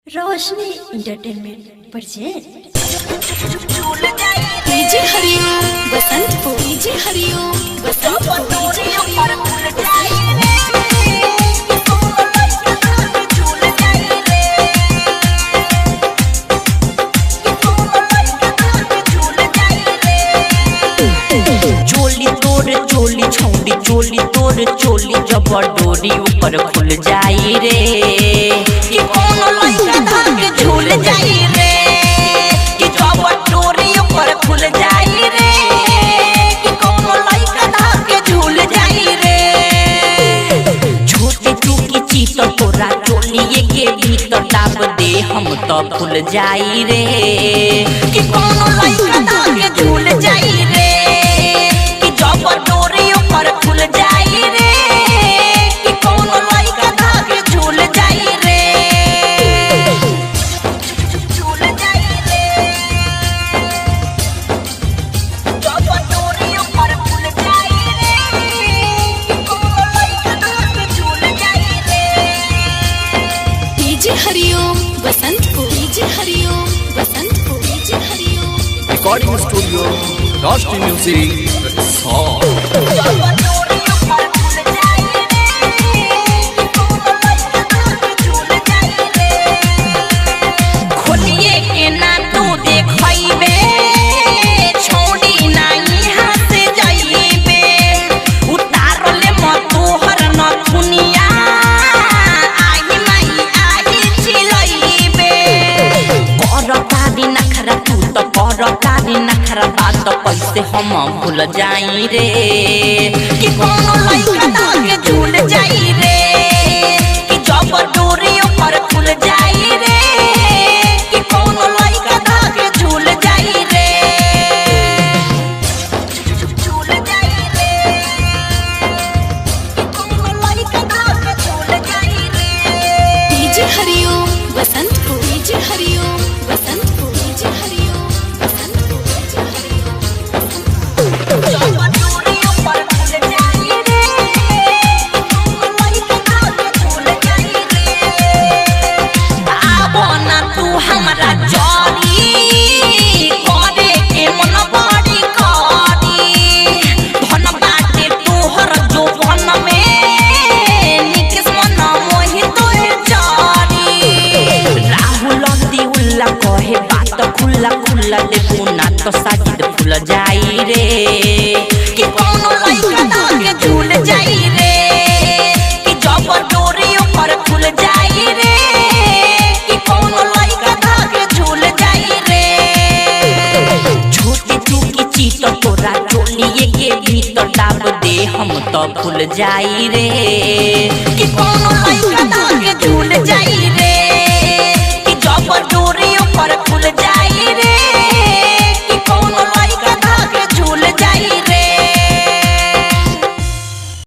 रोशनी entertainment present DJ हरिओम Basantpur DJ हरिओम बसंतपुर चोली तोर चोली छौंडी चोली तोर चोली जब डोरी ऊपर खुल जाई रे कि कोनो लइका धाके झूल जाई रे कि जब डोरी ऊपर खुल जाई रे कि कोनो लइका धाके झूल जाई रे छोटे चूकी चीत तोरा चोलिए के भीतर डाब दे हम तो खुल जाई रे कि कोनो लइका धाके झूल जाई रे डोरी ऊपर खुल जाई रे कि कोनो लइका धाके झूल जाई रे झूल जाई रे जब डोरी ऊपर खुल जाई रे कि कोनो लइका धाके झूल जाई रे डीजे हरिओम बसंतपुर डीजे हरिओम बसंतपुर डीजे हरिओम रिकॉर्डिंग स्टूडियो रोशनी म्यूजिक खोलिए के ना तू देखइबे छोड़ी नाही हाथ जाइबे उतारले म तोहर नथुनिया आही माई आही चिलइबे करता दिन नखरा तू तो करता दिन नखरा बात कैसे हम भूल जाई रे कि कोनो लइका धाके झूल जाई रे कि जब डोरी ऊपर खुल जाई रे कि कोनो लइका धाके झूल जाई रे झूल जाई रे कि कोनो लइका धाके झूल जाई रे डीजे हरिओम बसंतपुर डीजे हरिओम बसंतपुर डीजे हरिओम बसंतपुर डीजे हरिओम डोरी ऊपर खुल जाई रे कोनो लइका धाके झूल जाई रे आबो ना तू हमरा जरी करे के मन बड़ी करी धन बाटे तोहर जो वन में निकस मन मोहि तोर जरी राहुल दिउल्ला कहे बात खुला खुला देखू ना तो साजिद फूल जाई रे कि कोनो लइका धाके झूल जाई रे कि जब डोरी ऊपर खुल जाई रे कि कोनो लइका धाके झूल जाई रे छोटे चूकी चीत तोरा चोलिए के भीतर डाब दे हम तो खुल जाई रे कि